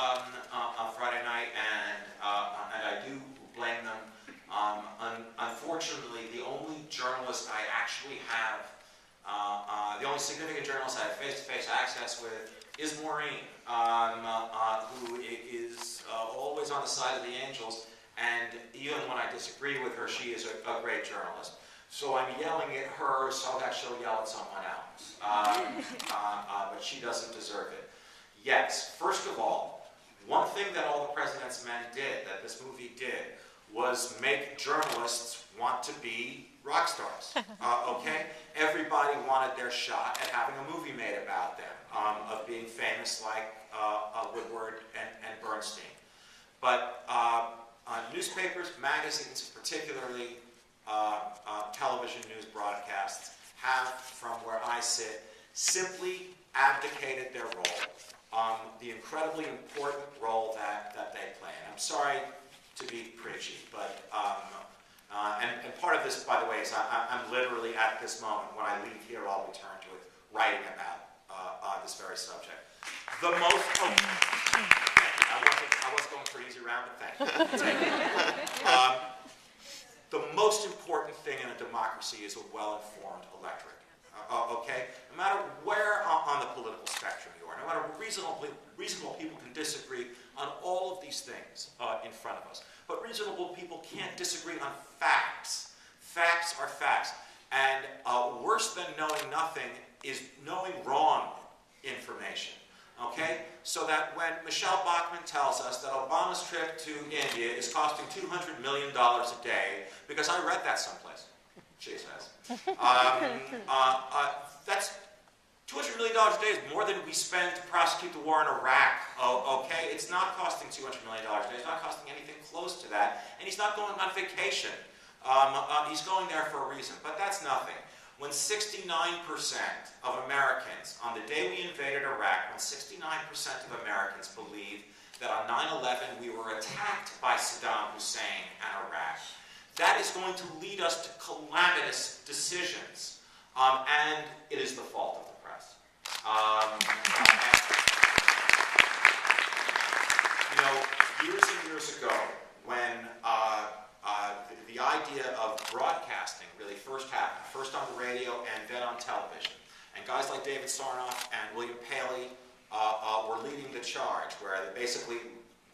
on Friday night, and I do blame them. Unfortunately, the only journalist I actually have, the only significant journalist I have face-to-face access with is Maureen, who is always on the side of the angels, and even when I disagree with her, she is a great journalist. So I'm yelling at her so that she'll yell at someone else, but she doesn't deserve it. Yes, first of all, one thing that All the President's Men did, that this movie did, was make journalists want to be rock stars, okay? Everybody wanted their shot at having a movie made about them, of being famous like Woodward and Bernstein. But newspapers, magazines, particularly television news broadcasts, have, from where I sit, simply abdicated their role, the incredibly important role that they play. And I'm sorry to be preachy, but and part of this, by the way, is I'm literally at this moment, when I leave here, I'll return to it, writing about this very subject. The most, I was going for an easy round, but thank you. The most important thing in a democracy is a well-informed electorate. Okay? No matter where on the political spectrum you are, no matter reasonable people can disagree on all of these things in front of us. But reasonable people can't disagree on facts. Facts are facts. And worse than knowing nothing is knowing wrong information. Okay? So that when Michelle Bachmann tells us that Obama's trip to India is costing $200 million a day, because I read that someplace, she says, that's $200 million a day is more than we spend to prosecute the war in Iraq, okay? It's not costing $200 million a day. It's not costing anything close to that. And he's not going on vacation. He's going there for a reason. But that's nothing. When 69% of Americans, on the day we invaded Iraq, when 69% of Americans believed that on 9/11 we were attacked by Saddam Hussein and Iraq, that is going to lead us to calamitous decisions. And it is the fault of the press. You know, years and years ago, when the idea of broadcasting really first happened, first on the radio and then on television, and guys like David Sarnoff and William Paley were leading the charge, where basically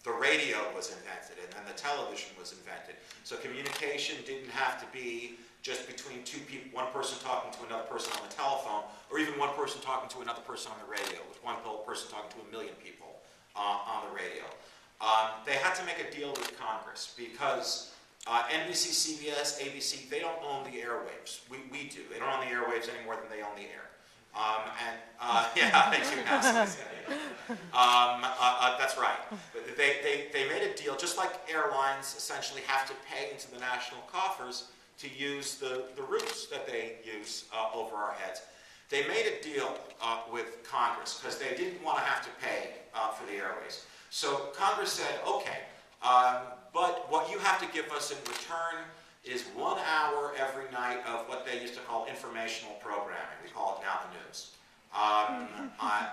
the radio was invented and then the television was invented. So communication didn't have to be just between two people, one person talking to another person on the telephone, or even one person talking to another person on the radio, with one person talking to 1 million people on the radio. They had to make a deal with Congress because NBC, CBS, ABC, they don't own the airwaves. We do. They don't own the airwaves any more than they own the air. Yeah, thank you, that's right. They made a deal, just like airlines essentially have to pay into the national coffers to use the routes that they use over our heads. They made a deal with Congress because they didn't want to have to pay for the airways. So Congress said, okay, but what you have to give us in return is 1 hour every night of what they used to call informational programming. We call it now the news.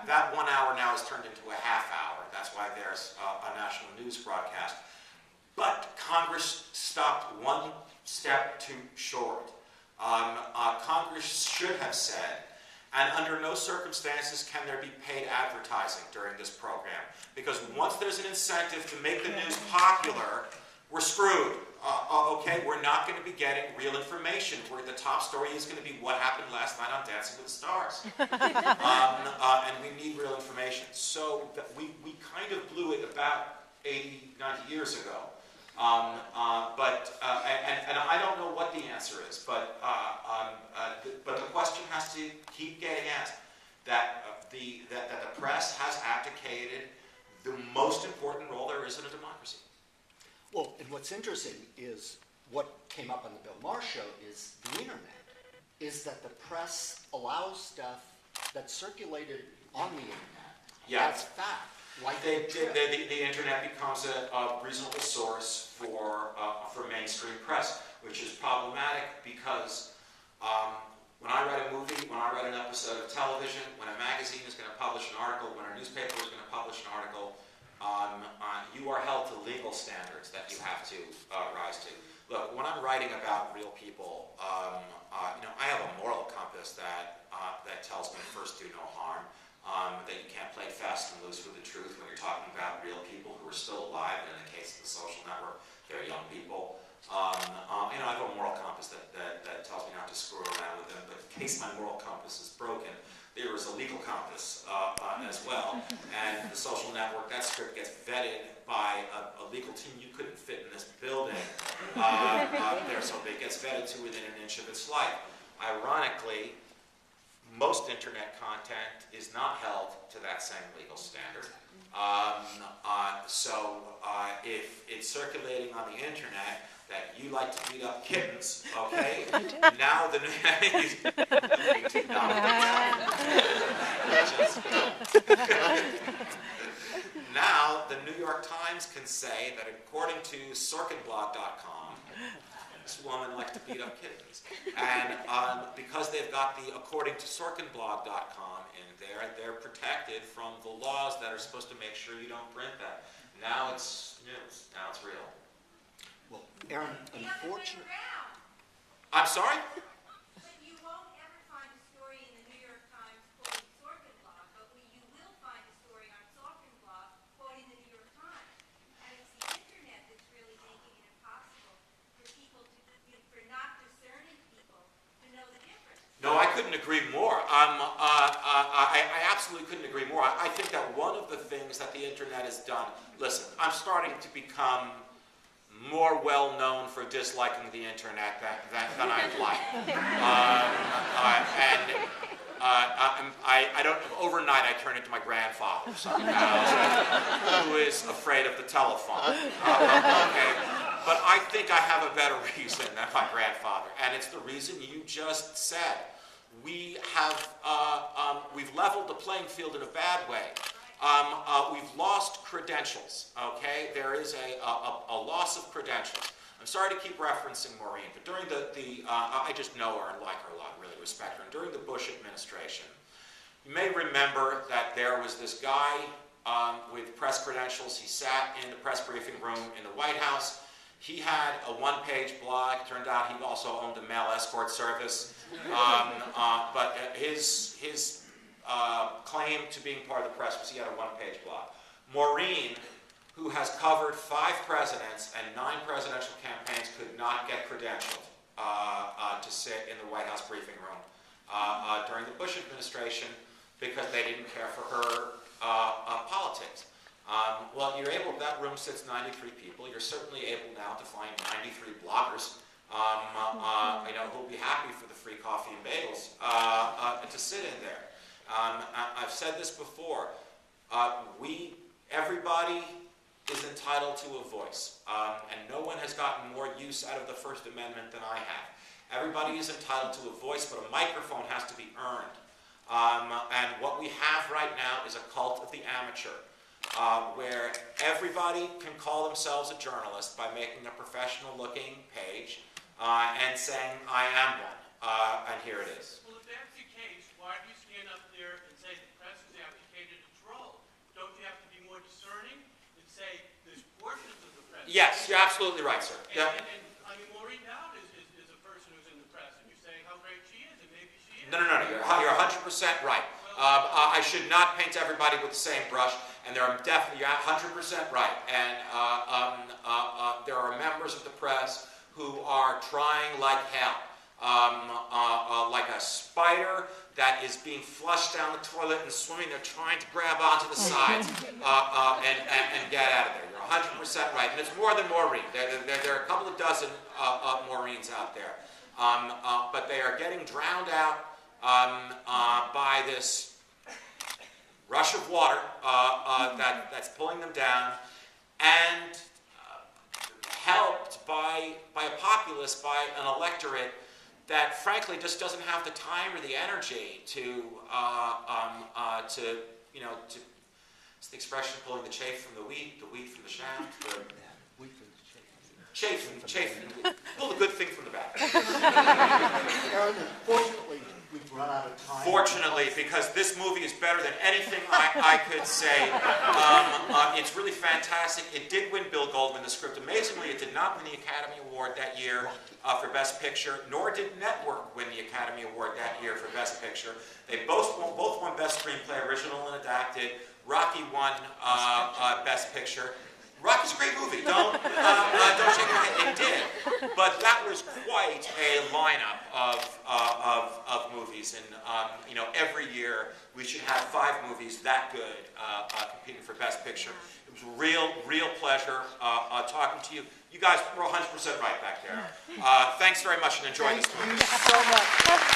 That 1 hour now is turned into a half hour. That's why there's a national news broadcast. But Congress stopped one step too short. Congress should have said, and under no circumstances can there be paid advertising during this program, because once there's an incentive to make the news popular, we're screwed. Okay, we're not going to be getting real information. Where the top story is going to be what happened last night on Dancing with the Stars. And we need real information. So we kind of blew it about 80, 90 years ago. And I don't know what the answer is, but the question has to keep getting asked. That the press has abdicated the most important role there is in a democracy. Well, and what's interesting is what came up on the Bill Maher show is the internet, is that the press allows stuff that's circulated on the internet. Yeah. That's fact. Like the internet becomes a reasonable source for mainstream press, which is problematic because when I write a movie, when I write an episode of television, when a magazine is going to publish an article, when a newspaper is going to publish an article, you are held to legal standards that you have to rise to. Look, when I'm writing about real people, I have a moral compass that tells me first do no harm, that you can't play fast and loose with the truth when you're talking about real people who are still alive. And in the case of the social network, they're young people. I have a moral compass that tells me not to screw around with them. But in case my moral compass is broken, there is a legal compass as well. And the social network, that script gets vetted by a legal team you couldn't fit in this building. They're so big, it gets vetted to within an inch of its life. Ironically, most internet content is not held to that same legal standard. So if it's circulating on the internet that you like to beat up kittens, okay? Now the now the New York Times can say that according to Sorkinblog.com, this woman likes to beat up kittens. And because they've got the according to Sorkinblog.com in there, they're protected from the laws that are supposed to make sure you don't print that. Now it's news. Now it's real. Well, Aaron, unfortunately... I'm sorry? But you won't ever find a story in the New York Times quoting Sorkin blog, but you will find a story on Sorkin blog quoting the New York Times. And it's the internet that's really making it impossible for people for not discerning people to know the difference. No, I couldn't agree more. I absolutely couldn't agree more. I think that one of the things that the internet has done, listen, I'm starting to become more well known for disliking the internet than I'd like. I don't, overnight I turn into my grandfather somehow, who is afraid of the telephone. Okay? But I think I have a better reason than my grandfather, and it's the reason you just said. We've leveled the playing field in a bad way. We've lost credentials, okay? There is a loss of credentials. I'm sorry to keep referencing Maureen, but during I just know her and like her a lot, really respect her. And during the Bush administration, you may remember that there was this guy with press credentials. He sat in the press briefing room in the White House. He had a one-page blog. Turned out he also owned a mail escort service. But his claim to being part of the press was he had a one-page blog. Maureen, who has covered 5 presidents and 9 presidential campaigns, could not get credentialed to sit in the White House briefing room during the Bush administration because they didn't care for her politics. Well, you're able, that room sits 93 people. You're certainly able now to find 93 bloggers who'll be happy for the free coffee and bagels to sit in there. I've said this before. Everybody is entitled to a voice, and no one has gotten more use out of the First Amendment than I have. Everybody is entitled to a voice, but a microphone has to be earned. And what we have right now is a cult of the amateur, where everybody can call themselves a journalist by making a professional-looking page and saying, I am one, and here it is. Well, if that's the case, why do you stand up there and say the press is abdicated its role? Don't you have to be more discerning and say there's portions of the press? Yes, you're absolutely right, sir. And I mean, Maureen Dowd is a person who's in the press, and you're saying how great she is, and maybe she is. No, you're 100% right. I should not paint everybody with the same brush, and there are definitely, you're 100% right. And there are members of the press who are trying like hell, like a spider that is being flushed down the toilet and swimming. They're trying to grab onto the sides and get out of there. You're 100% right. And it's more than Maureen. There are a couple of dozen Maureens out there. But they are getting drowned out by this rush of water that's pulling them down, and helped by a populace, by an electorate that frankly just doesn't have the time or the energy to it's the expression pulling the chaff from the wheat from the shaft. Chaff, pull the good thing from the bad. Aaron, unfortunately, we've run out of time. Fortunately, because this movie is better than anything I could say. It's really fantastic. It did win Bill Goldman, the script. Amazingly, it did not win the Academy Award that year for Best Picture, nor did Network win the Academy Award that year for Best Picture. They both won Best Screenplay, Original and Adapted. Rocky won Best Picture. Rocky's a great movie. Don't shake your head. It did, but that was quite a lineup of movies, and you know, every year we should have 5 movies that good competing for Best Picture. It was a real pleasure talking to you. You guys were 100% right back there. Thanks very much, and enjoy this movie. Thank you so much.